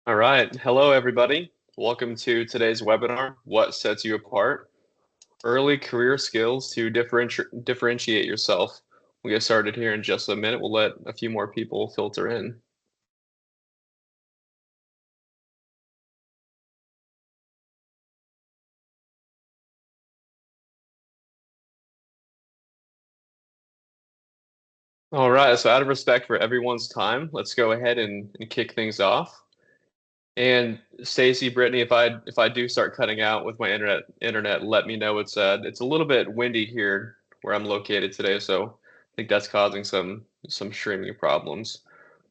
All right. Hello, everybody. Welcome to today's webinar, What Sets You Apart? Early Career Skills to Differentiate Yourself. We'll get started here in just a minute. We'll let a few more people filter in. All right. So out of respect for everyone's time, let's go ahead and kick things off. And Stacey, Brittany, if I do start cutting out with my internet, let me know. It's a little bit windy here where I'm located today, so I think that's causing some streaming problems.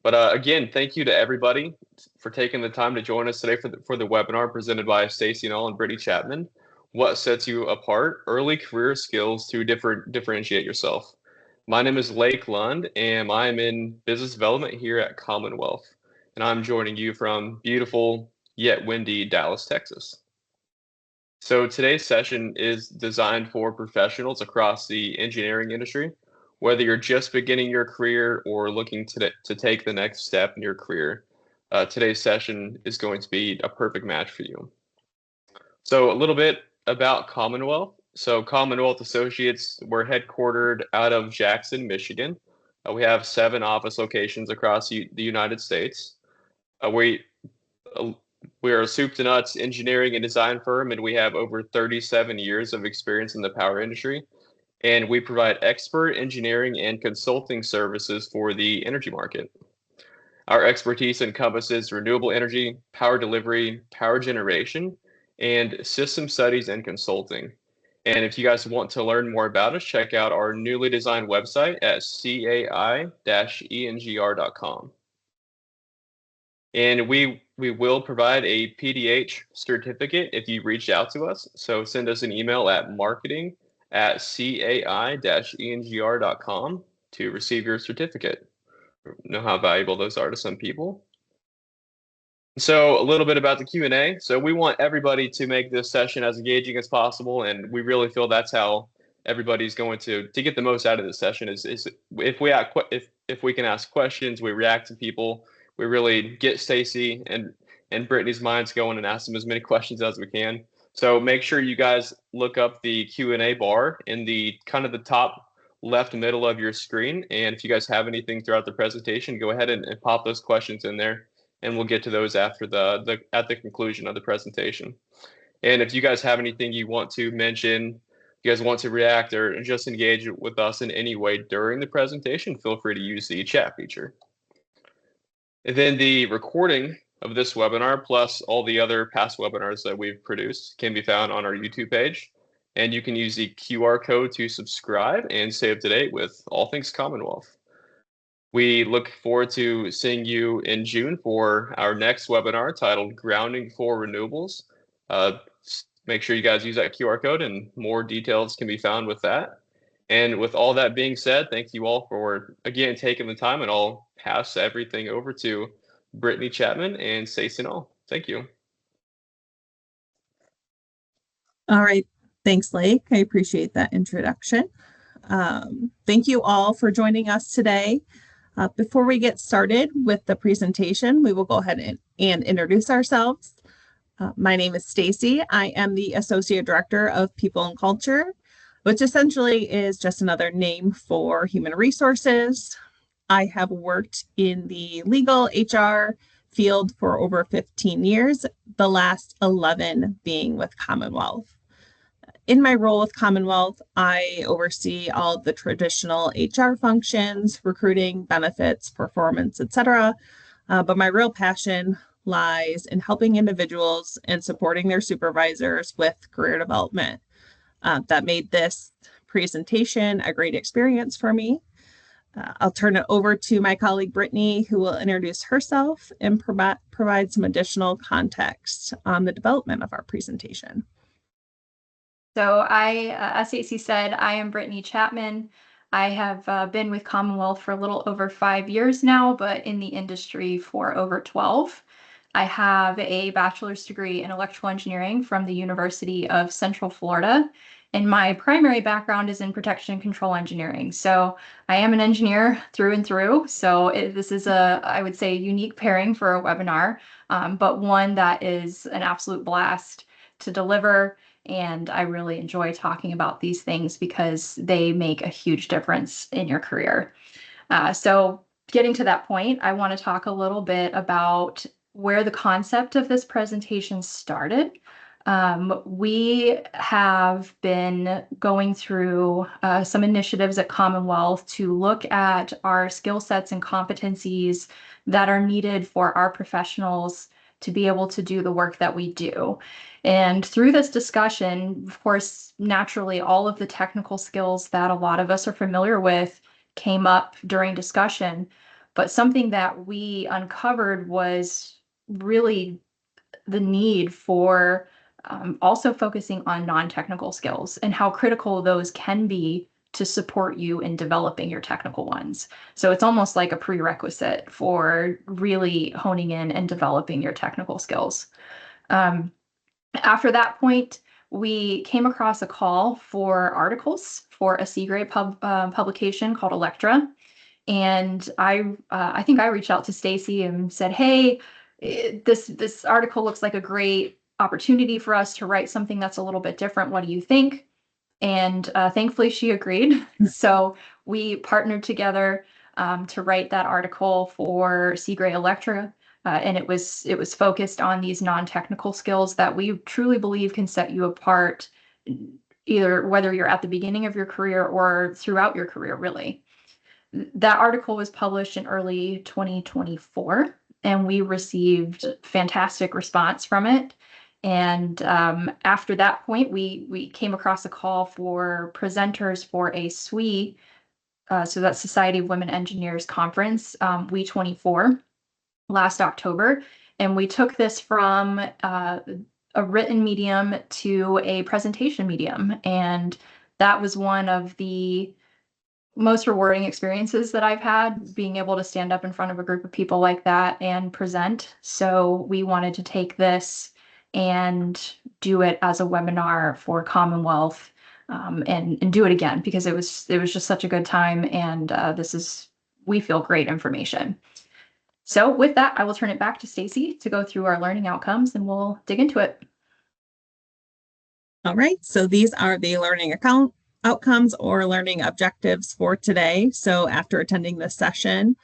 But again, thank you to everybody for taking the time to join us today for the webinar presented by Stacey Nall and Brittany Chapman. What sets you apart? Early career skills to differentiate yourself. My name is Lake Lund, and I am in business development here at Commonwealth, and I'm joining you from beautiful yet windy Dallas, Texas. So today's session is designed for professionals across the engineering industry. Whether you're just beginning your career or looking to take the next step in your career, today's session is going to be a perfect match for you. So a little bit about Commonwealth. So Commonwealth Associates, we're headquartered out of Jackson, Michigan. We have 7 office locations across the United States. Uh, we uh, we are a soup to nuts engineering and design firm, and we have over 37 years of experience in the power industry. And we provide expert engineering and consulting services for the energy market. Our expertise encompasses renewable energy, power delivery, power generation, and system studies and consulting. And if you guys want to learn more about us, check out our newly designed website at cai-engr.com. And we will provide a PDH certificate if you reach out to us. So send us an email at marketing@cai-engr.com to receive your certificate. Know how valuable those are to some people. So a little bit about the Q&A. So we want everybody to make this session as engaging as possible, and we really feel that's how everybody's going to get the most out of this session is if we can ask questions, we react to people, we really get Stacey and Brittany's minds going and ask them as many questions as we can. So make sure you guys look up the Q&A bar in the kind of the top left middle of your screen, and if you guys have anything throughout the presentation, go ahead and pop those questions in there, and we'll get to those after at the conclusion of the presentation. And if you guys have anything you want to mention, you guys want to react or just engage with us in any way during the presentation, feel free to use the chat feature. And then the recording of this webinar, plus all the other past webinars that we've produced, can be found on our YouTube page. And you can use the QR code to subscribe and stay up to date with all things Commonwealth. We look forward to seeing you in June for our next webinar titled Grounding for Renewables. Make sure you guys use that QR code, and more details can be found with that. And with all that being said, thank you all for, again, taking the time, and I'll pass everything over to Brittany Chapman and Stacey Nall. Thank you. All right. Thanks, Lake. I appreciate that introduction. Thank you all for joining us today. Before we get started with the presentation, we will go ahead and introduce ourselves. My name is Stacey. I am the Associate Director of People and Culture, which essentially is just another name for human resources. I have worked in the legal HR field for over 15 years, the last 11 being with Commonwealth. In my role with Commonwealth, I oversee all the traditional HR functions, recruiting, benefits, performance, etc. But my real passion lies in helping individuals and supporting their supervisors with career development. That made this presentation a great experience for me. I'll turn it over to my colleague Brittany, who will introduce herself and provide some additional context on the development of our presentation. So as Stacey said, I am Brittany Chapman. I have been with Commonwealth for a little over 5 years now, but in the industry for over 12. I have a bachelor's degree in electrical engineering from the University of Central Florida, And my primary background is in protection and control engineering. So I am an engineer through and through. So this is I would say, a unique pairing for a webinar, but one that is an absolute blast to deliver. And I really enjoy talking about these things because they make a huge difference in your career. So getting to that point, I want to talk a little bit about where the concept of this presentation started. We have been going through some initiatives at Commonwealth to look at our skill sets and competencies that are needed for our professionals to be able to do the work that we do. And through this discussion, of course, naturally, all of the technical skills that a lot of us are familiar with came up during discussion. But something that we uncovered was really the need for also focusing on non-technical skills and how critical those can be to support you in developing your technical ones. So it's almost like a prerequisite for really honing in and developing your technical skills. After that point, we came across a call for articles for a C-grade publication called Electra. And I think I reached out to Stacey and said, hey, this article looks like a great opportunity for us to write something that's a little bit different. What do you think? And thankfully she agreed. So we partnered together to write that article for C-grade Electra. And it was focused on these non-technical skills that we truly believe can set you apart, either whether you're at the beginning of your career or throughout your career, really. That article was published in early 2024, and we received fantastic response from it. And after that point, we came across a call for presenters for a SWE, so that's Society of Women Engineers Conference, WE24, last October. And we took this from a written medium to a presentation medium. And that was one of the most rewarding experiences that I've had, being able to stand up in front of a group of people like that and present. So we wanted to take this and do it as a webinar for Commonwealth, and do it again because it was just such a good time, and we feel great information. So with that, I will turn it back to Stacey to go through our learning outcomes, and we'll dig into it. All right, so these are the learning outcomes or learning objectives for today. So after attending this session,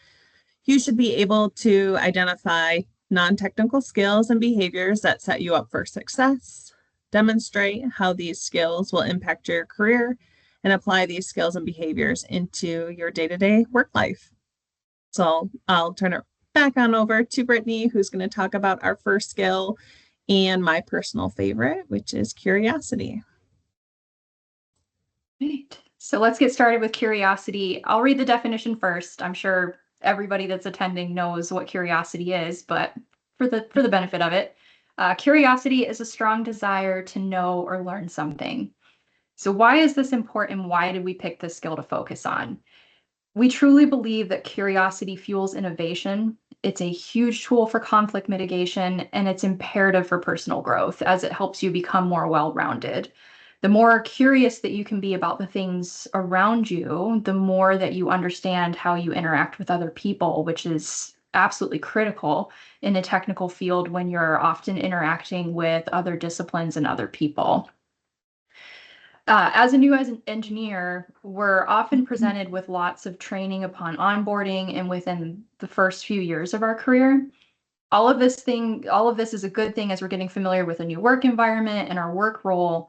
you should be able to identify non-technical skills and behaviors that set you up for success, demonstrate how these skills will impact your career, and apply these skills and behaviors into your day-to-day work life. So I'll turn it back on over to Brittany, who's going to talk about our first skill and my personal favorite, which is curiosity. Right. So let's get started with curiosity. I'll read the definition first. I'm sure everybody that's attending knows what curiosity is, but for the benefit of it, curiosity is a strong desire to know or learn something. So why is this important? Why did we pick this skill to focus on? We truly believe that curiosity fuels innovation. It's a huge tool for conflict mitigation, and it's imperative for personal growth as it helps you become more well-rounded. The more curious that you can be about the things around you, the more that you understand how you interact with other people, which is absolutely critical in a technical field when you're often interacting with other disciplines and other people. As an engineer, we're often presented with lots of training upon onboarding and within the first few years of our career. All of this is a good thing as we're getting familiar with a new work environment and our work role,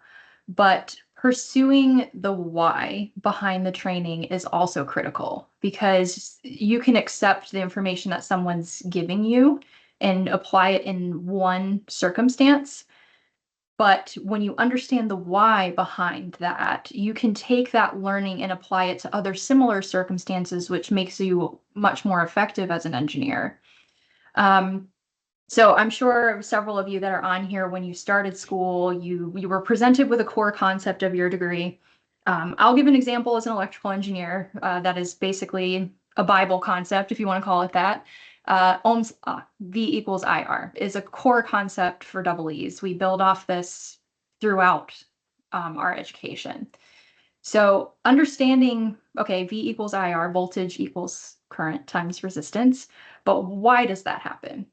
but pursuing the why behind the training is also critical, because you can accept the information that someone's giving you and apply it in one circumstance. But when you understand the why behind that, you can take that learning and apply it to other similar circumstances, which makes you much more effective as an engineer. So I'm sure several of you that are on here, when you started school, you were presented with a core concept of your degree. I'll give an example as an electrical engineer. That is basically a Bible concept, if you want to call it that. Ohm's V equals IR is a core concept for double E's. We build off this throughout our education. So understanding, okay, V equals IR, voltage equals current times resistance, but why does that happen?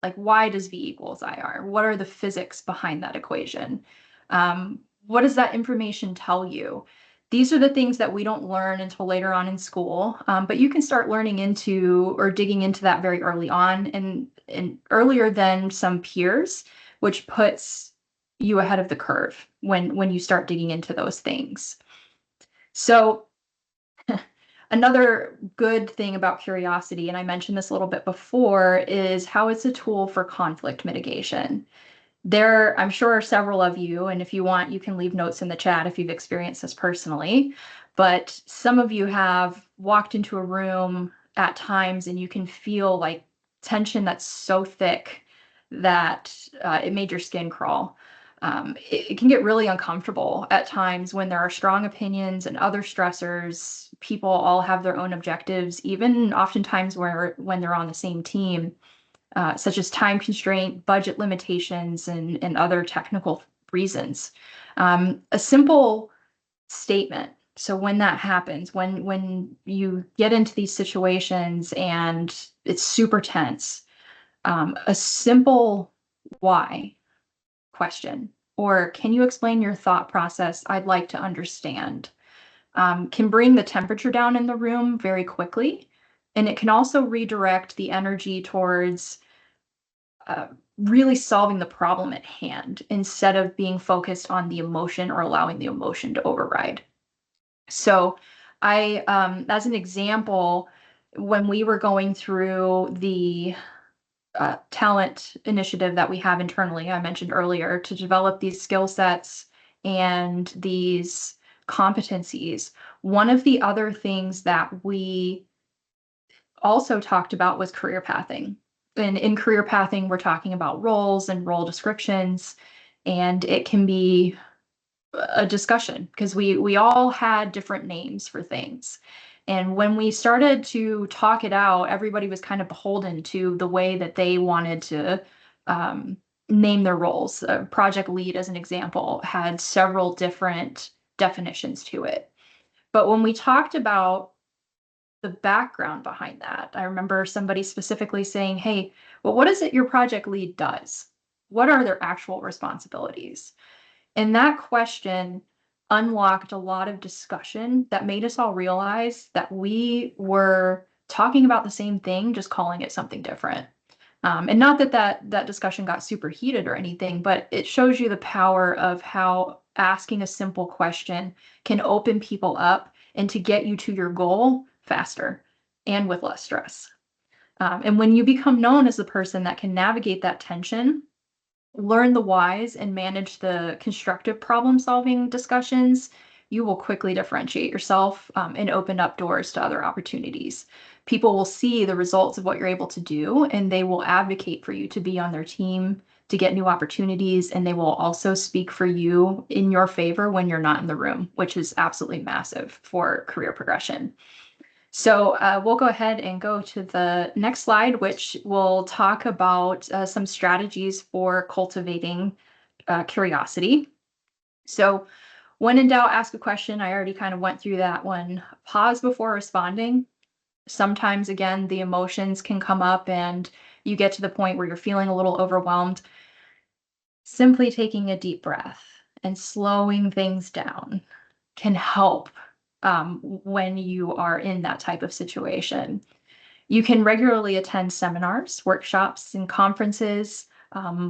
Like, why does V equals IR? What are the physics behind that equation? What does that information tell you? These are the things that we don't learn until later on in school, but you can start learning into or digging into that very early on and earlier than some peers, which puts you ahead of the curve when you start digging into those things. So another good thing about curiosity, and I mentioned this a little bit before, is how it's a tool for conflict mitigation. There, I'm sure, are several of you, and if you want, you can leave notes in the chat if you've experienced this personally. But some of you have walked into a room at times and you can feel like tension that's so thick that it made your skin crawl. It can get really uncomfortable at times when there are strong opinions and other stressors. People all have their own objectives, even oftentimes when they're on the same team, such as time constraint, budget limitations, and other technical reasons. A simple statement. So when that happens, when you get into these situations and it's super tense, a simple why question, or can you explain your thought process? I'd like to understand, can bring the temperature down in the room very quickly. And it can also redirect the energy towards really solving the problem at hand instead of being focused on the emotion or allowing the emotion to override. So I, as an example, when we were going through the talent initiative that we have internally, I mentioned earlier, to develop these skill sets and these competencies. One of the other things that we also talked about was career pathing. And in career pathing, we're talking about roles and role descriptions, and it can be a discussion because we all had different names for things. And when we started to talk it out, everybody was kind of beholden to the way that they wanted to name their roles. Project lead, as an example, had several different definitions to it. But when we talked about the background behind that, I remember somebody specifically saying, hey, well, what is it your project lead does? What are their actual responsibilities? And that question unlocked a lot of discussion that made us all realize that we were talking about the same thing, just calling it something different. And not that discussion got super heated or anything, but it shows you the power of how asking a simple question can open people up and to get you to your goal faster and with less stress. And when you become known as the person that can navigate that tension, learn the whys, and manage the constructive problem-solving discussions, you will quickly differentiate yourself and open up doors to other opportunities. People will see the results of what you're able to do, and they will advocate for you to be on their team to get new opportunities, and they will also speak for you in your favor when you're not in the room, which is absolutely massive for career progression. So we'll go ahead and go to the next slide, which will talk about some strategies for cultivating curiosity. So when in doubt, ask a question. I already kind of went through that one. Pause before responding. Sometimes, again, the emotions can come up and you get to the point where you're feeling a little overwhelmed. Simply taking a deep breath and slowing things down can help when you are in that type of situation. You can regularly attend seminars, workshops, and conferences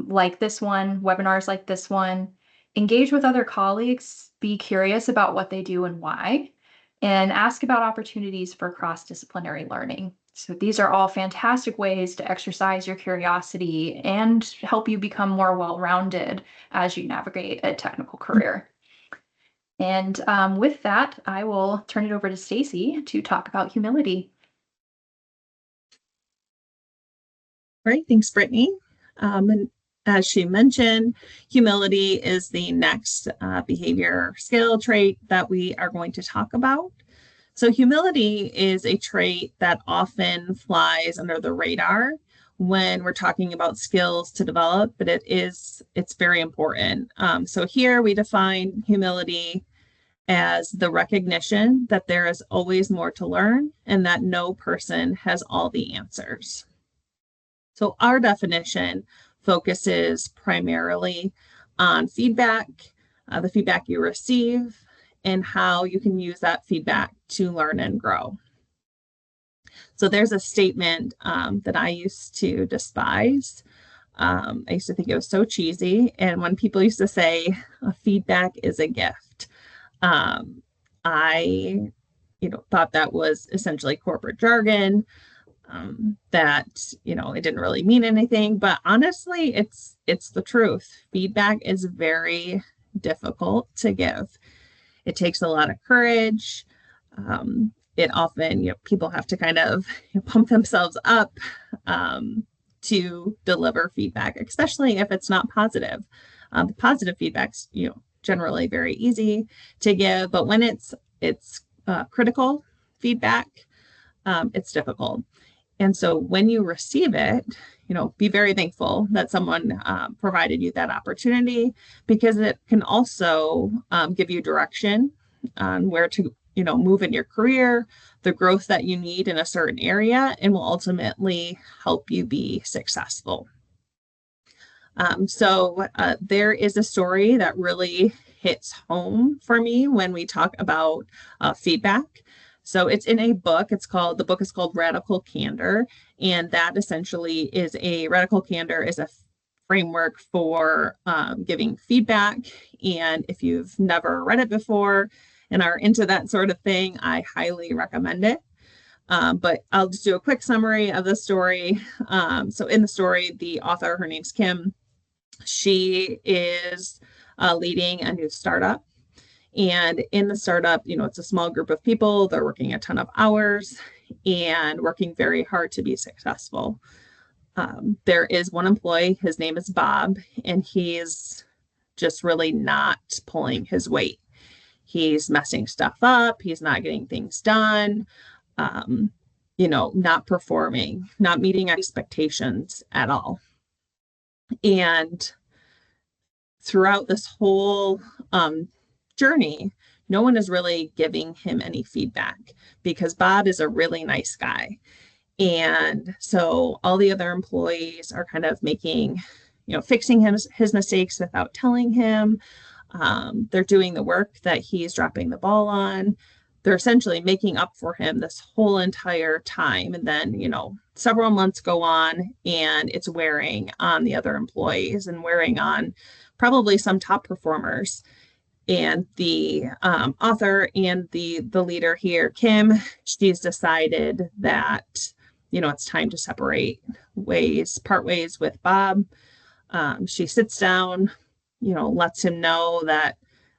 like this one, webinars like this one. Engage with other colleagues, be curious about what they do and why, and ask about opportunities for cross-disciplinary learning. So these are all fantastic ways to exercise your curiosity and help you become more well-rounded as you navigate a technical career. And with that, I will turn it over to Stacey to talk about humility. Great, thanks, Brittany. And as she mentioned, humility is the next behavior skill trait that we are going to talk about. So humility is a trait that often flies under the radar when we're talking about skills to develop, but it's very important. So here we define humility as the recognition that there is always more to learn and that no person has all the answers. So our definition focuses primarily on feedback, the feedback you receive, and how you can use that feedback to learn and grow. So there's a statement that I used to despise. I used to think it was so cheesy. And when people used to say, feedback is a gift, I thought that was essentially corporate jargon, that, it didn't really mean anything. But honestly, it's the truth. Feedback is very difficult to give. It takes a lot of courage. It often, people have to kind of pump themselves up to deliver feedback, especially if it's not positive. The positive feedback's, generally very easy to give, but when it's critical feedback, it's difficult. And so when you receive it, be very thankful that someone provided you that opportunity, because it can also give you direction on where to, move in your career, the growth that you need in a certain area, and will ultimately help you be successful. So there is a story that really hits home for me when we talk about feedback. So it's in a book. The book is called Radical Candor. And that essentially Radical Candor is a framework for giving feedback. And if you've never read it before and are into that sort of thing, I highly recommend it. But I'll just do a quick summary of the story. So in the story, the author, her name's Kim, she is leading a new startup. And in the startup, it's a small group of people. They're working a ton of hours and working very hard to be successful. There is one employee, his name is Bob, and he's just really not pulling his weight. He's messing stuff up. He's not getting things done, not performing, not meeting expectations at all. And throughout this whole journey, no one is really giving him any feedback because Bob is a really nice guy. And so all the other employees are kind of fixing his mistakes without telling him. They're doing the work that he's dropping the ball on. They're essentially making up for him this whole entire time. And then, several months go on and it's wearing on the other employees and wearing on probably some top performers. And the author and the leader here, Kim, she's decided that, it's time to part ways with Bob. She sits down, lets him know that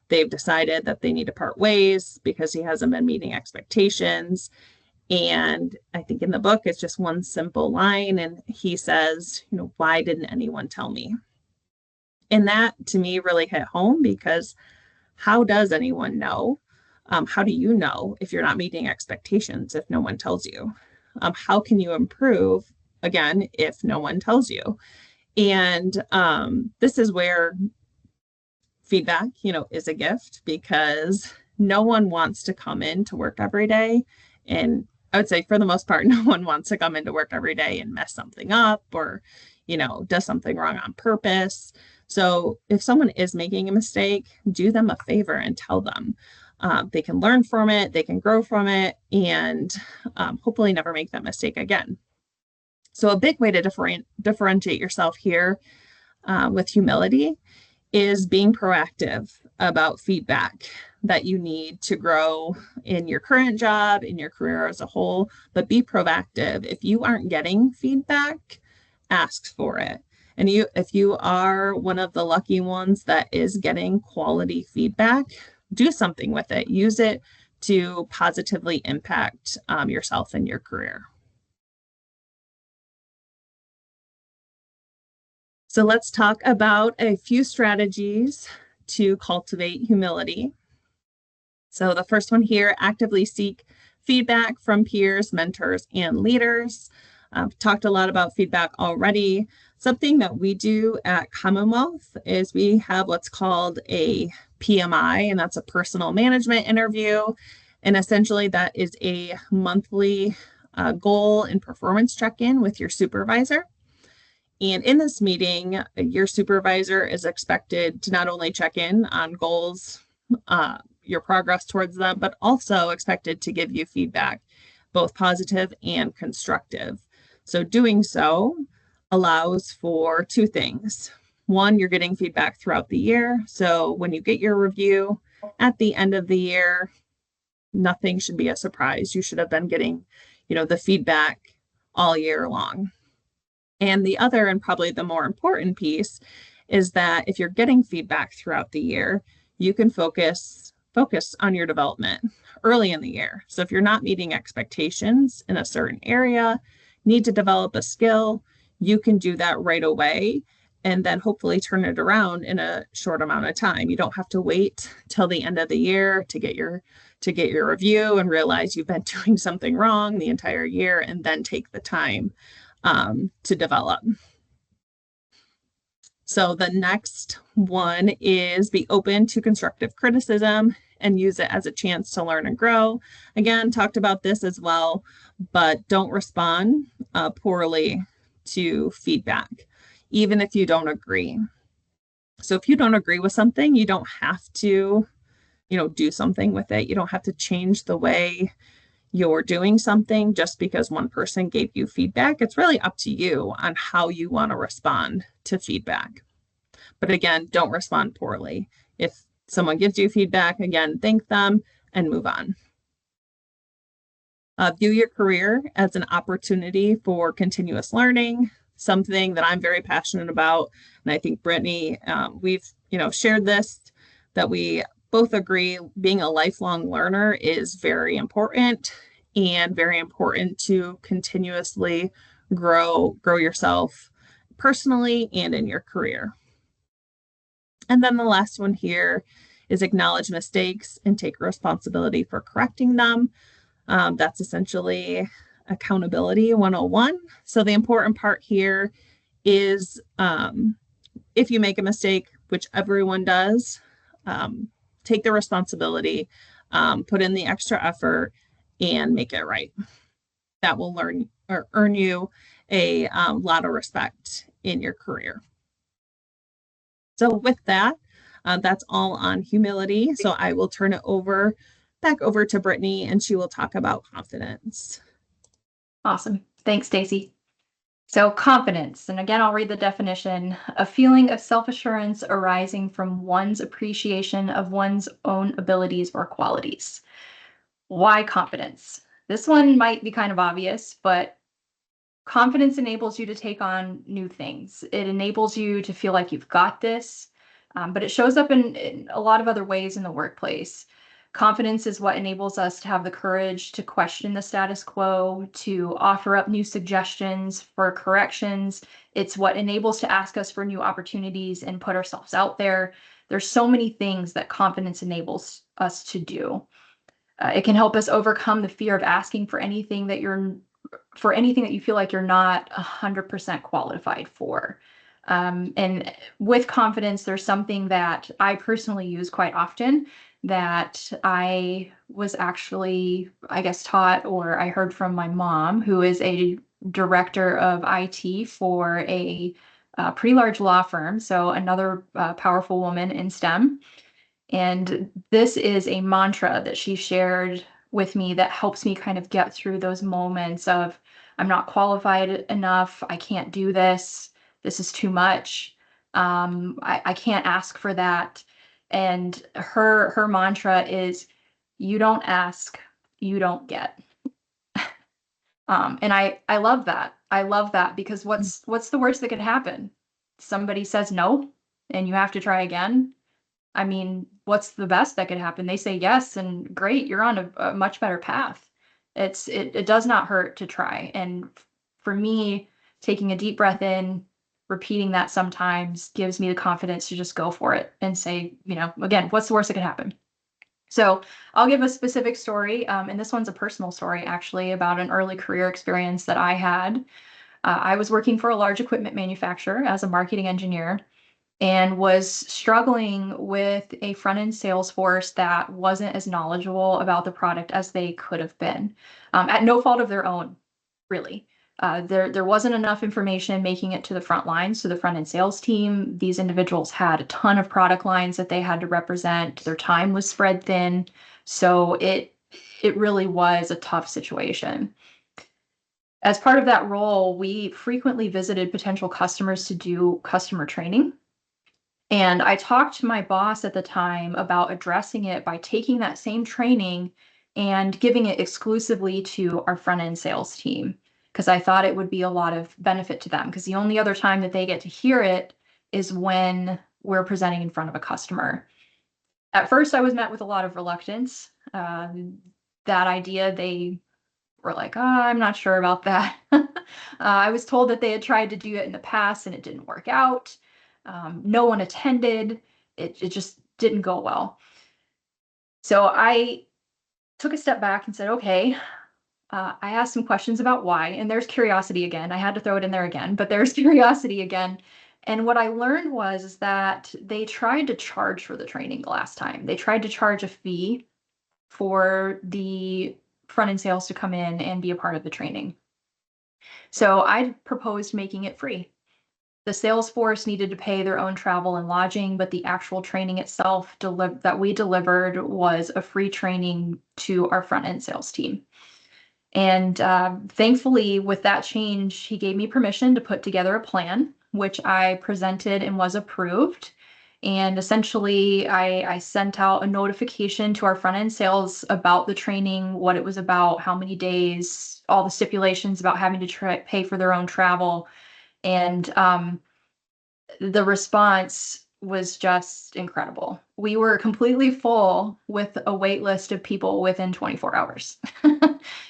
they've decided that they need to part ways because he hasn't been meeting expectations. And I think in the book, it's just one simple line. And he says, why didn't anyone tell me? And that to me really hit home, because how does anyone know? How do you know if you're not meeting expectations if no one tells you? How can you improve, again, if no one tells you? And this is where feedback, is a gift, because no one wants to come in to work every day. And I would say for the most part, no one wants to come into work every day and mess something up or, does something wrong on purpose. So if someone is making a mistake, do them a favor and tell them. They can learn from it, they can grow from it, and hopefully never make that mistake again. So a big way to differentiate yourself here with humility is being proactive about feedback that you need to grow in your current job, in your career as a whole, but be proactive. If you aren't getting feedback, ask for it. And if you are one of the lucky ones that is getting quality feedback, do something with it. Use it to positively impact yourself and your career. So let's talk about a few strategies to cultivate humility. So the first one here, actively seek feedback from peers, mentors, and leaders. Talked a lot about feedback already. Something that we do at Commonwealth is we have what's called a PMI, and that's a personal management interview. And essentially that is a monthly goal and performance check-in with your supervisor. And in this meeting, your supervisor is expected to not only check in on goals, your progress towards them, but also expected to give you feedback, both positive and constructive. So doing so allows for two things. One, you're getting feedback throughout the year. So when you get your review at the end of the year, nothing should be a surprise. You should have been getting, the feedback all year long. And the other, and probably the more important piece, is that if you're getting feedback throughout the year, you can focus on your development early in the year. So if you're not meeting expectations in a certain area, need to develop a skill, you can do that right away and then hopefully turn it around in a short amount of time. You don't have to wait till the end of the year to get your review and realize you've been doing something wrong the entire year, and then take the time to develop. So the next one is be open to constructive criticism and use it as a chance to learn and grow. Again, talked about this as well, but don't respond poorly to feedback, even if you don't agree. So if you don't agree with something, you don't have to, do something with it. You don't have to change the way you're doing something just because one person gave you feedback. It's really up to you on how you want to respond to feedback. But again, don't respond poorly. If someone gives you feedback, again, thank them and move on. View your career as an opportunity for continuous learning, something that I'm very passionate about. And I think Brittany, we've, shared this, that we both agree being a lifelong learner is very important, and very important to continuously grow yourself personally and in your career. And then the last one here is acknowledge mistakes and take responsibility for correcting them. That's essentially accountability 101. So the important part here is if you make a mistake, which everyone does, take the responsibility, put in the extra effort, and make it right. That will earn you a lot of respect in your career. So with that, that's all on humility. So I will turn it back over to Brittany, and she will talk about confidence. Awesome. Thanks, Stacey. So confidence, and again, I'll read the definition: a feeling of self-assurance arising from one's appreciation of one's own abilities or qualities. Why confidence? This one might be kind of obvious, but confidence enables you to take on new things. It enables you to feel like you've got this, but it shows up in a lot of other ways in the workplace. Confidence is what enables us to have the courage to question the status quo, to offer up new suggestions for corrections. It's what enables to ask us for new opportunities and put ourselves out there. There's so many things that confidence enables us to do. It can help us overcome the fear of asking for anything that you feel like you're not 100% qualified for. And with confidence, there's something that I personally use quite often that I was actually, I guess, taught, or I heard from my mom, who is a director of IT for a pretty large law firm. So another powerful woman in STEM. And this is a mantra that she shared with me that helps me kind of get through those moments of, I'm not qualified enough, I can't do this, this is too much, I can't ask for that. And her mantra is, you don't ask, you don't get. And I love that. I love that, because what's the worst that could happen? Somebody says no and you have to try again. I mean, what's the best that could happen? They say yes, and great, you're on a much better path. It does not hurt to try. And for me, taking a deep breath in, repeating that sometimes gives me the confidence to just go for it and say, again, what's the worst that could happen? So I'll give a specific story, and this one's a personal story actually about an early career experience that I had. I was working for a large equipment manufacturer as a marketing engineer and was struggling with a front-end sales force that wasn't as knowledgeable about the product as they could have been, at no fault of their own, really. There wasn't enough information making it to the front line. So the front end sales team, these individuals had a ton of product lines that they had to represent. Their time was spread thin. So it really was a tough situation. As part of that role, we frequently visited potential customers to do customer training. And I talked to my boss at the time about addressing it by taking that same training and giving it exclusively to our front end sales team, because I thought it would be a lot of benefit to them, because the only other time that they get to hear it is when we're presenting in front of a customer. At first, I was met with a lot of reluctance. That idea, they were like, oh, I'm not sure about that. I was told that they had tried to do it in the past and it didn't work out. No one attended. It just didn't go well. So I took a step back and said, okay, I asked some questions about why, and there's curiosity again. I had to throw it in there again, but there's curiosity again. And what I learned was that they tried to charge for the training the last time. They tried to charge a fee for the front end sales to come in and be a part of the training. So I proposed making it free. The sales force needed to pay their own travel and lodging, but the actual training itself that we delivered was a free training to our front end sales team. And thankfully, with that change, he gave me permission to put together a plan, which I presented and was approved. And essentially, I sent out a notification to our front end sales about the training, what it was about, how many days, all the stipulations about having to pay for their own travel. And the response was just incredible. We were completely full with a wait list of people within 24 hours.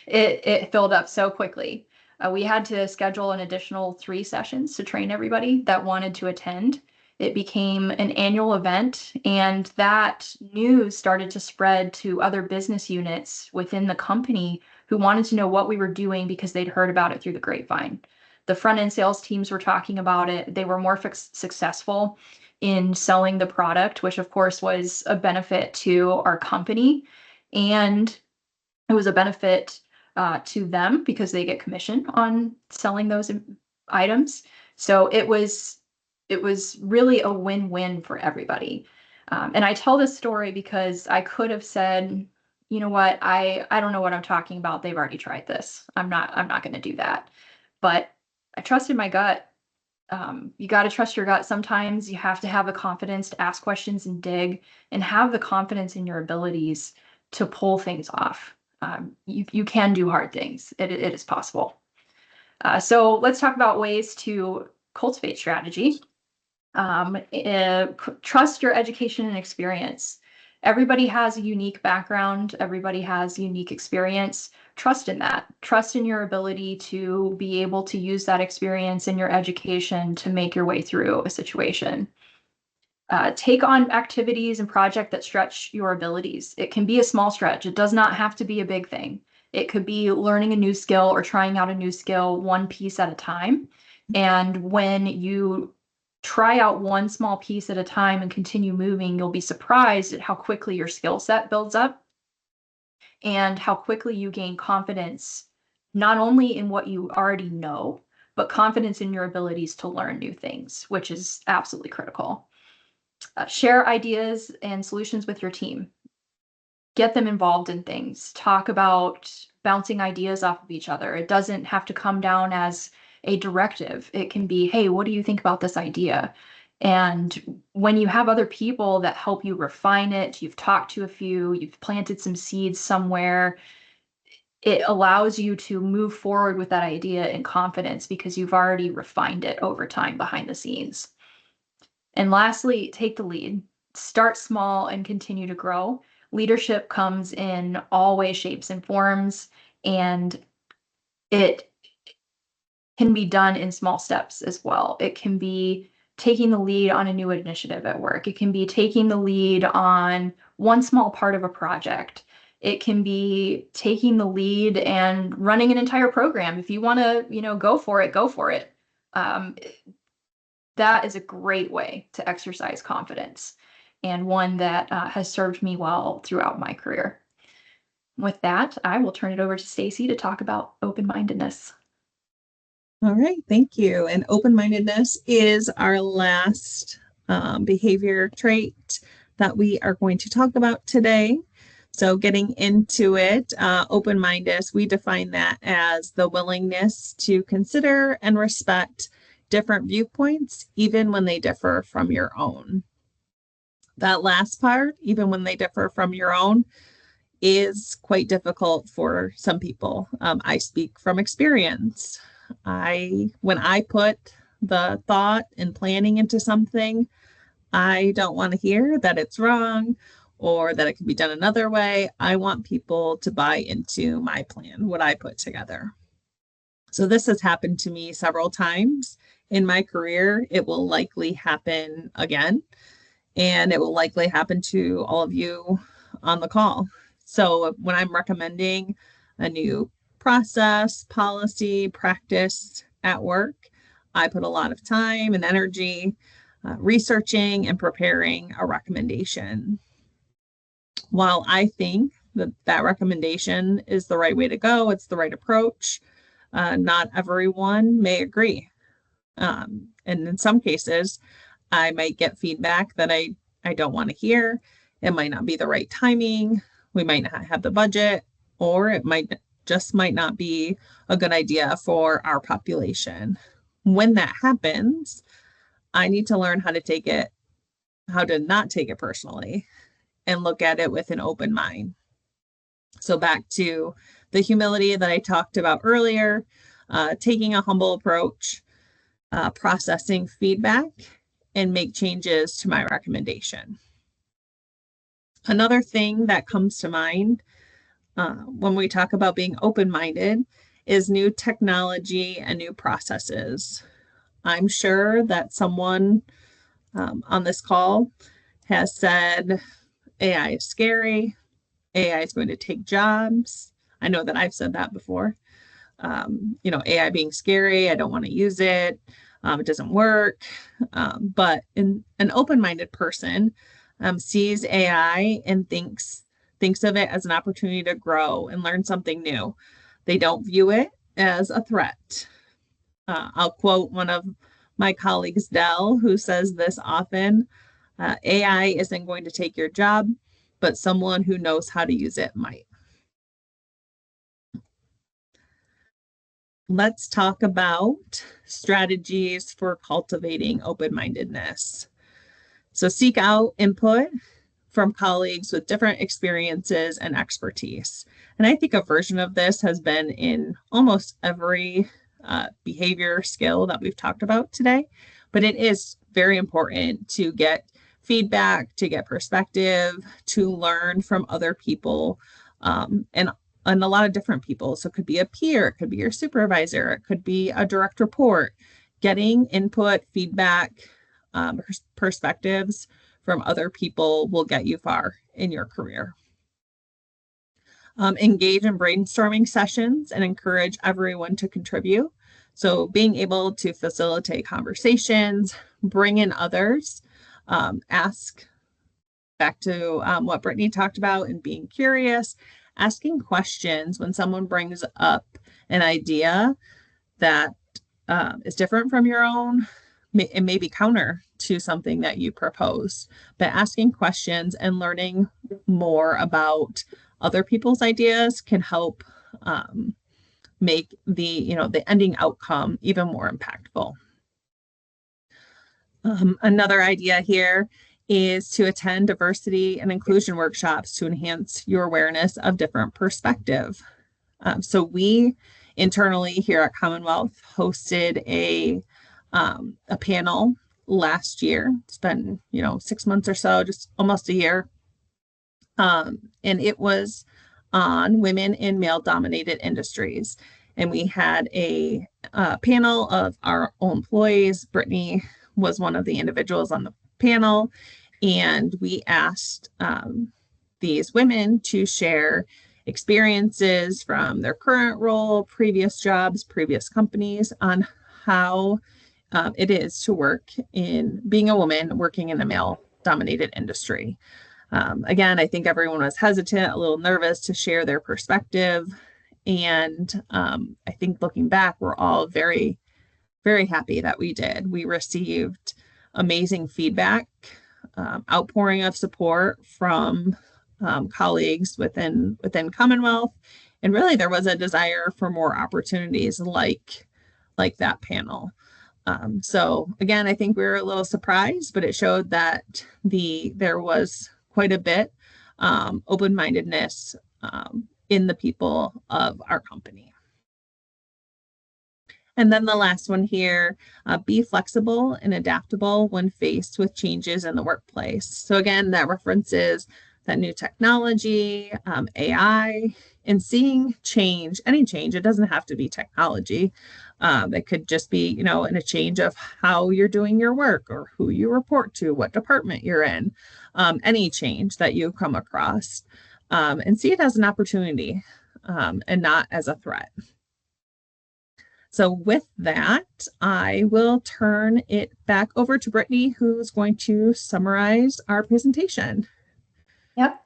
It filled up so quickly. We had to schedule an additional 3 sessions to train everybody that wanted to attend. It became an annual event, and that news started to spread to other business units within the company who wanted to know what we were doing because they'd heard about it through the grapevine. The front end sales teams were talking about it. They were more successful in selling the product, which of course was a benefit to our company. And it was a benefit to them because they get commission on selling those items. So it was really a win-win for everybody. And I tell this story because I could have said, you know what, I don't know what I'm talking about. They've already tried this. I'm not going to do that. But I trusted my gut. You got to trust your gut. Sometimes you have to have the confidence to ask questions and dig, and have the confidence in your abilities to pull things off. You can do hard things. It is possible. So let's talk about ways to cultivate strategy. Trust your education and experience. Everybody has a unique background. Everybody has unique experience. Trust in that. Trust in your ability to be able to use that experience in your education to make your way through a situation. Take on activities and projects that stretch your abilities. It can be a small stretch. It does not have to be a big thing. It could be learning a new skill or trying out a new skill one piece at a time. And when you try out one small piece at a time and continue moving, you'll be surprised at how quickly your skill set builds up and how quickly you gain confidence, not only in what you already know, but confidence in your abilities to learn new things, which is absolutely critical. Share ideas and solutions with your team. Get them involved in things. Talk about bouncing ideas off of each other. It doesn't have to come down as a directive. It can be, hey, what do you think about this idea? And when you have other people that help you refine it, you've talked to a few, you've planted some seeds somewhere, it allows you to move forward with that idea in confidence because you've already refined it over time behind the scenes. And lastly, take the lead. Start small and continue to grow. Leadership comes in all ways, shapes, and forms, and it can be done in small steps as well. It can be taking the lead on a new initiative at work. It can be taking the lead on one small part of a project. It can be taking the lead and running an entire program. If you want to, go for it, go for it. That is a great way to exercise confidence, and one that has served me well throughout my career. With that, I will turn it over to Stacey to talk about open-mindedness. All right, thank you. And open-mindedness is our last behavior trait that we are going to talk about today. So getting into it, open-mindedness, we define that as the willingness to consider and respect different viewpoints, even when they differ from your own. That last part, even when they differ from your own, is quite difficult for some people. I speak from experience. When I put the thought and planning into something, I don't want to hear that it's wrong or that it can be done another way. I want people to buy into my plan, what I put together. So this has happened to me several times in my career. It will likely happen again, and it will likely happen to all of you on the call. So when I'm recommending a new process, policy, practice at work, I put a lot of time and energy researching and preparing a recommendation. While I think that recommendation is the right way to go, it's the right approach, not everyone may agree. And in some cases, I might get feedback that I don't want to hear. It might not be the right timing. We might not have the budget, or it might not be a good idea for our population. When that happens, I need to learn how to not take it personally and look at it with an open mind. So back to the humility that I talked about earlier, taking a humble approach, processing feedback, and make changes to my recommendation. Another thing that comes to mind when we talk about being open-minded is new technology and new processes. I'm sure that someone on this call has said AI is scary, AI is going to take jobs. I know that I've said that before. AI being scary, I don't want to use it. It doesn't work. But an open-minded person sees AI and thinks of it as an opportunity to grow and learn something new. They don't view it as a threat. I'll quote one of my colleagues, Dell, who says this often: AI isn't going to take your job, but someone who knows how to use it might. Let's talk about strategies for cultivating open-mindedness. So seek out input from colleagues with different experiences and expertise. And I think a version of this has been in almost every behavior skill that we've talked about today, but it is very important to get feedback, to get perspective, to learn from other people, and a lot of different people. So it could be a peer, it could be your supervisor, it could be a direct report. Getting input, feedback, perspectives from other people will get you far in your career. Engage in brainstorming sessions and encourage everyone to contribute. So being able to facilitate conversations, bring in others, ask back to what Brittany talked about and being curious, asking questions when someone brings up an idea that is different from your own. It may be counter to something that you proposed, but asking questions and learning more about other people's ideas can help make the ending outcome even more impactful. Another idea here is to attend diversity and inclusion workshops to enhance your awareness of different perspective. So we internally here at Commonwealth hosted a panel last year. It's been 6 months or so, just almost a year. And it was on women in male-dominated industries. And we had a panel of our own employees. Brittany was one of the individuals on the panel, and we asked these women to share experiences from their current role, previous jobs, previous companies on how it is to work in being a woman working in a male dominated industry. Again, I think everyone was hesitant, a little nervous to share their perspective. And I think looking back, we're all very, very happy that we did. We received amazing feedback, outpouring of support from colleagues within Commonwealth. And really, there was a desire for more opportunities like that panel. So again, I think we were a little surprised, but it showed that there was quite a bit open-mindedness in the people of our company. And then the last one here, be flexible and adaptable when faced with changes in the workplace. So again, that references that new technology, AI, and seeing change, any change. It doesn't have to be technology. It could just be, in a change of how you're doing your work or who you report to, what department you're in, any change that you come across, and see it as an opportunity and not as a threat. So with that, I will turn it back over to Brittany, who's going to summarize our presentation. Yep.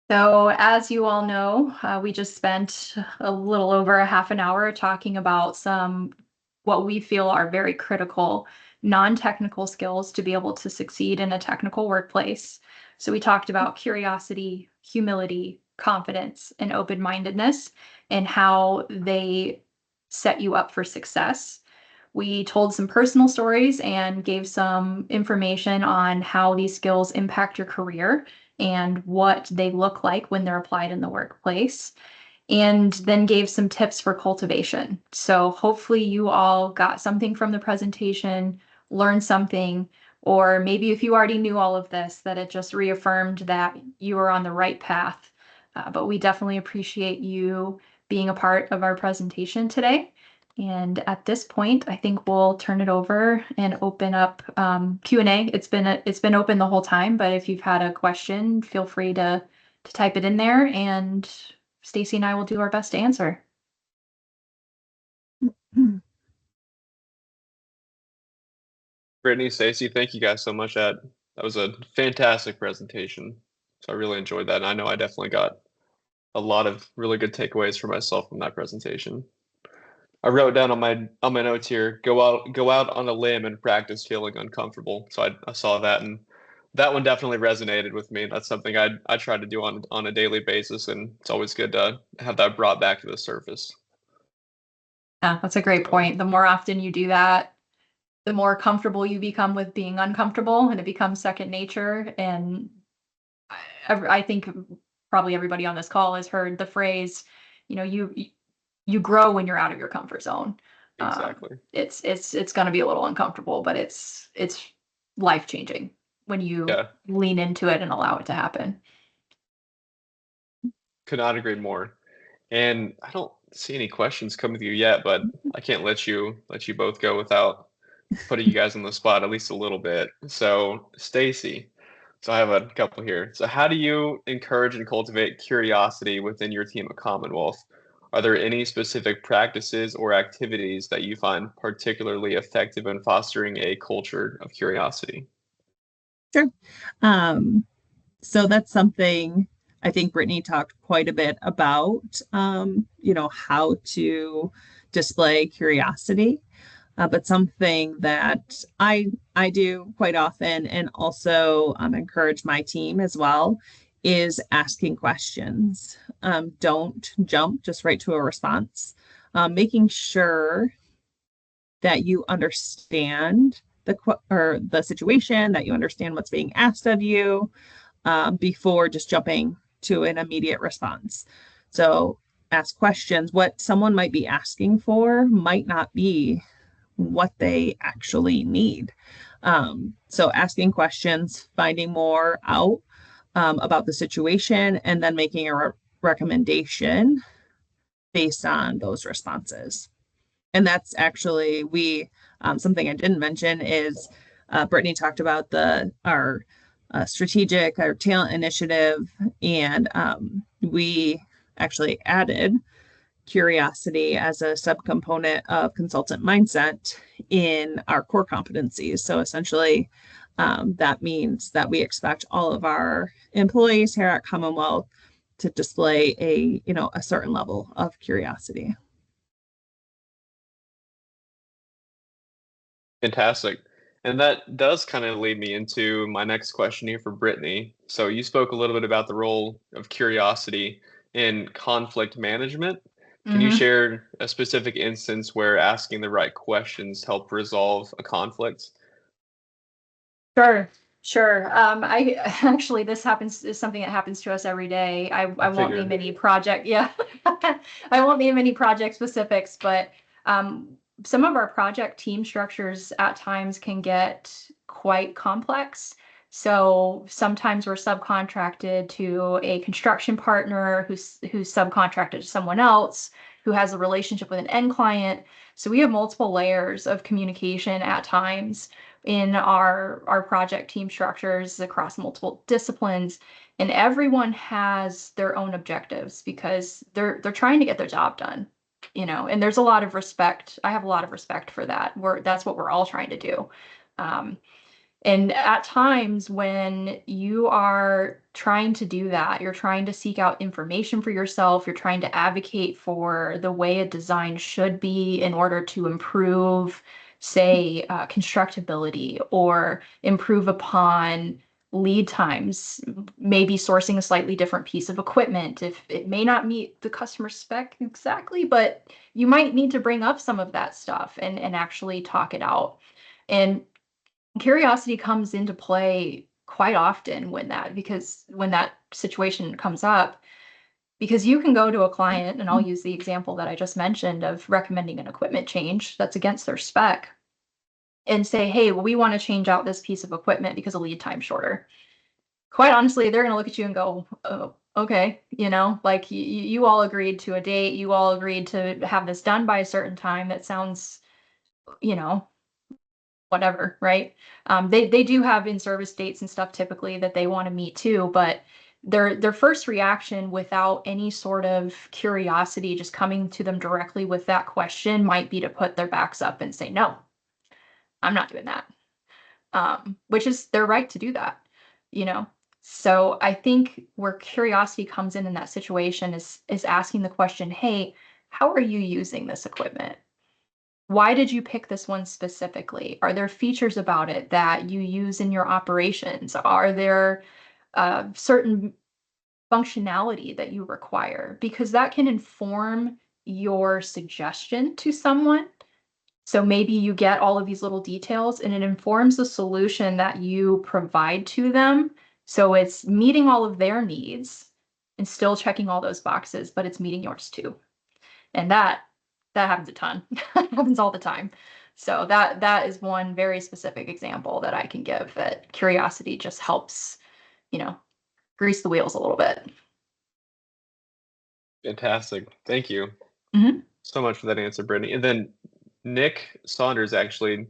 So as you all know, we just spent a little over a half an hour talking about some what we feel are very critical non-technical skills to be able to succeed in a technical workplace. So we talked about curiosity, humility, confidence, and open-mindedness, and how they set you up for success. We told some personal stories and gave some information on how these skills impact your career and what they look like when they're applied in the workplace, and then gave some tips for cultivation. So hopefully you all got something from the presentation, learned something, or maybe if you already knew all of this, that it just reaffirmed that you are on the right path. But we definitely appreciate you being a part of our presentation today. And at this point, I think we'll turn it over and open up Q&A. It's been open the whole time, but if you've had a question, feel free to type it in there, and Stacey and I will do our best to answer. Brittany, Stacey, thank you guys so much. That was a fantastic presentation. So I really enjoyed that. And I know I definitely got a lot of really good takeaways for myself from that presentation. I wrote down on my notes here, go out on a limb and practice feeling uncomfortable. So I saw that, and that one definitely resonated with me. That's something I try to do on a daily basis, and it's always good to have that brought back to the surface. Yeah, that's a great point. The more often you do that, the more comfortable you become with being uncomfortable, and it becomes second nature. And I think probably everybody on this call has heard the phrase, you grow when you're out of your comfort zone. Exactly. It's going to be a little uncomfortable, but it's life-changing when you lean into it and allow it to happen. Could not agree more. And I don't see any questions coming to you yet, but I can't let you both go without putting you guys on the spot at least a little bit. So, Stacey, so I have a couple here. So how do you encourage and cultivate curiosity within your team at Commonwealth? Are there any specific practices or activities that you find particularly effective in fostering a culture of curiosity? Sure. So that's something I think Brittany talked quite a bit about, how to display curiosity. But something that I do quite often and also encourage my team as well is asking questions. Don't jump just right to a response. Making sure that you understand the situation, that you understand what's being asked of you before just jumping to an immediate response. So ask questions. What someone might be asking for might not be what they actually need. So asking questions, finding more out about the situation, and then making a recommendation based on those responses. And that's actually something I didn't mention is Brittany talked about our strategic, our talent initiative, and we actually added curiosity as a subcomponent of consultant mindset in our core competencies. So essentially, that means that we expect all of our employees here at Commonwealth to display a certain level of curiosity. Fantastic. And that does kind of lead me into my next question here for Brittany. So you spoke a little bit about the role of curiosity in conflict management. Can you share a specific instance where asking the right questions helped resolve a conflict? Sure. I actually, is something that happens to us every day. I won't name any project. Yeah. I won't name any project specifics, but some of our project team structures at times can get quite complex. So sometimes we're subcontracted to a construction partner who's subcontracted to someone else who has a relationship with an end client. So we have multiple layers of communication at times in our project team structures across multiple disciplines, and everyone has their own objectives because they're trying to get their job done, and there's a lot of respect. I have a lot of respect for that. That's what we're all trying to do. And at times when you are trying to do that, you're trying to seek out information for yourself, you're trying to advocate for the way a design should be in order to improve, say, constructability or improve upon lead times, maybe sourcing a slightly different piece of equipment. If it may not meet the customer spec exactly, but you might need to bring up some of that stuff and actually talk it out. And curiosity comes into play quite often when that situation comes up, because you can go to a client, and I'll use the example that I just mentioned of recommending an equipment change that's against their spec, and say, hey, well, we want to change out this piece of equipment because the lead time's shorter. Quite honestly, they're going to look at you and go, oh, okay, like you all agreed to a date, you all agreed to have this done by a certain time. That sounds, you know whatever, right? They do have in-service dates and stuff typically that they want to meet too, but their first reaction without any sort of curiosity just coming to them directly with that question might be to put their backs up and say, no, I'm not doing that. Which is their right to do that, you know? So I think where curiosity comes in that situation is asking the question, hey, how are you using this equipment? Why did you pick this one specifically? Are there features about it that you use in your operations? Are there certain functionality that you require? Because that can inform your suggestion to someone. So maybe you get all of these little details and it informs the solution that you provide to them. So it's meeting all of their needs and still checking all those boxes, but it's meeting yours too. And that happens a ton. It happens all the time. So that is one very specific example that I can give, that curiosity just helps, grease the wheels a little bit. Fantastic. Thank you Mhm. so much for that answer, Brittany. And then Nick Saunders actually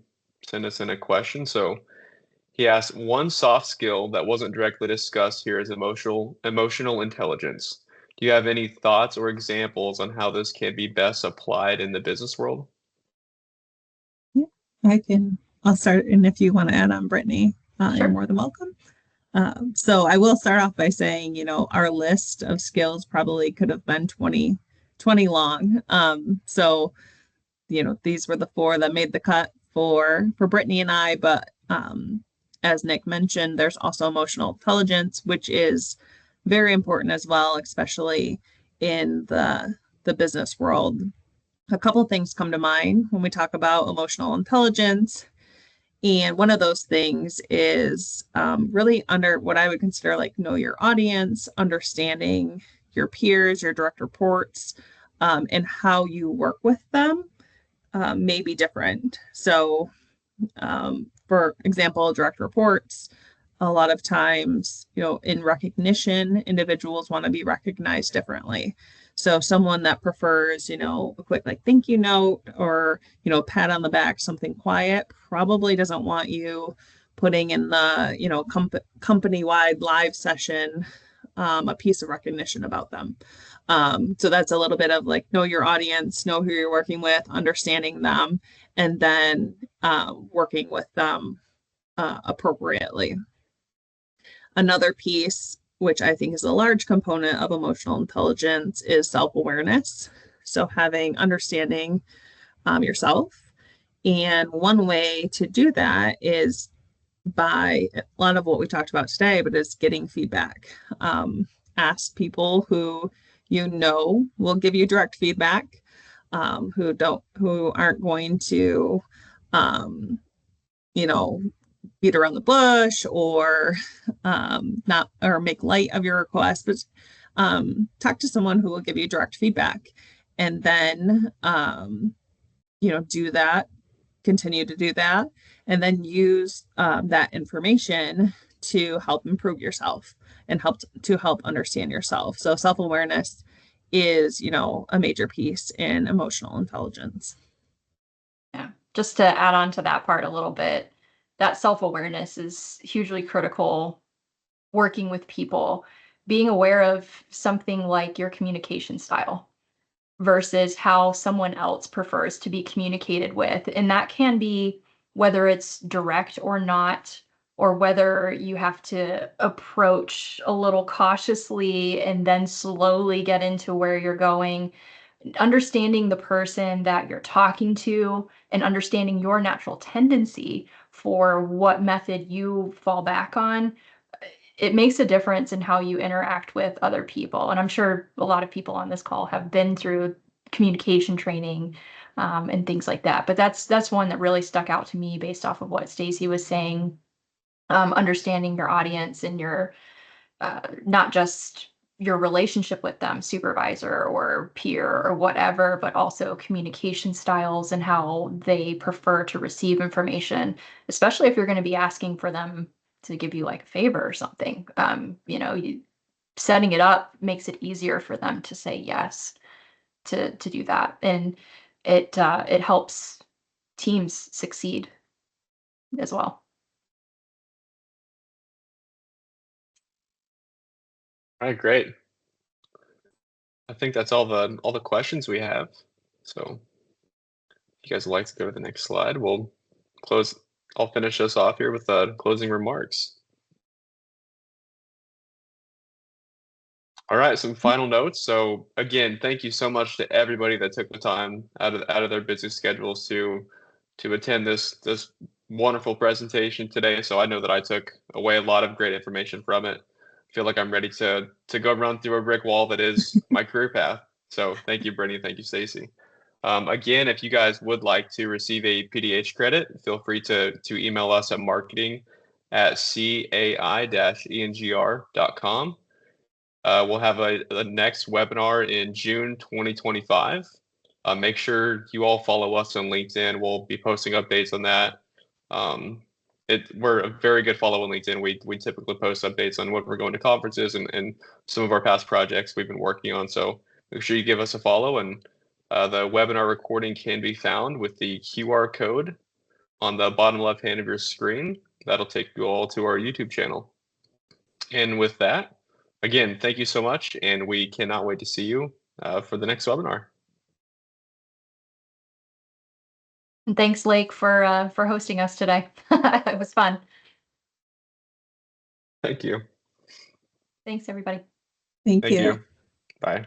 sent us in a question. So he asked, one soft skill that wasn't directly discussed here is emotional intelligence. Do you have any thoughts or examples on how this can be best applied in the business world? Yeah, I'll start. And if you want to add on, Brittany, Sure. you're more than welcome. So I will start off by saying, our list of skills probably could have been 20 long. So, these were the 4 that made the cut for Brittany and I, but as Nick mentioned, there's also emotional intelligence, which is very important as well, especially in the business world. A couple things come to mind when we talk about emotional intelligence. And one of those things is really under what I would consider like know your audience, understanding your peers, your direct reports, and how you work with them may be different. So, for example, direct reports, a lot of times, in recognition, individuals want to be recognized differently. So someone that prefers, a quick like thank you note or, pat on the back, something quiet, probably doesn't want you putting in the, company-wide live session, a piece of recognition about them. So that's a little bit of like, know your audience, know who you're working with, understanding them, and then working with them appropriately. Another piece, which I think is a large component of emotional intelligence, is self-awareness. So having understanding yourself. And one way to do that is by a lot of what we talked about today, but it's getting feedback. Ask people who will give you direct feedback, who aren't going to, beat around the bush or not or make light of your request, but talk to someone who will give you direct feedback, and then do that, continue to do that, and then use that information to help improve yourself and help understand yourself. So self-awareness is a major piece in emotional intelligence. Yeah, just to add on to that part a little bit, that self-awareness is hugely critical working with people, being aware of something like your communication style versus how someone else prefers to be communicated with. And that can be whether it's direct or not, or whether you have to approach a little cautiously and then slowly get into where you're going. Understanding the person that you're talking to and understanding your natural tendency for what method you fall back on, it makes a difference in how you interact with other people. And I'm sure a lot of people on this call have been through communication training and things like that. But that's one that really stuck out to me based off of what Stacey was saying. Understanding your audience and your not just your relationship with them, supervisor or peer or whatever, but also communication styles and how they prefer to receive information, especially if you're going to be asking for them to give you like a favor or something. Setting it up makes it easier for them to say yes to do that, and it helps teams succeed as well. All right, great. I think that's all the questions we have. So if you guys would like to go to the next slide, I'll finish us off here with closing remarks. All right, some final notes. So again, thank you so much to everybody that took the time out of their busy schedules to attend this wonderful presentation today. So I know that I took away a lot of great information from it. I feel like I'm ready to go run through a brick wall that is my career path. So thank you, Brittany. Thank you, Stacey. Again, if you guys would like to receive a PDH credit, feel free to email us at marketing@cai-engr.com. We'll have a next webinar in June 2025. Make sure you all follow us on LinkedIn. We'll be posting updates on that. We're a very good follow on LinkedIn. We typically post updates on when we're going to conferences and some of our past projects we've been working on. So make sure you give us a follow. And the webinar recording can be found with the QR code on the bottom left hand of your screen. That'll take you all to our YouTube channel. And with that, again, thank you so much, and we cannot wait to see you for the next webinar. And thanks, Lake, for hosting us today. It was fun. Thank you. Thanks, everybody. Thank Thank you. Bye.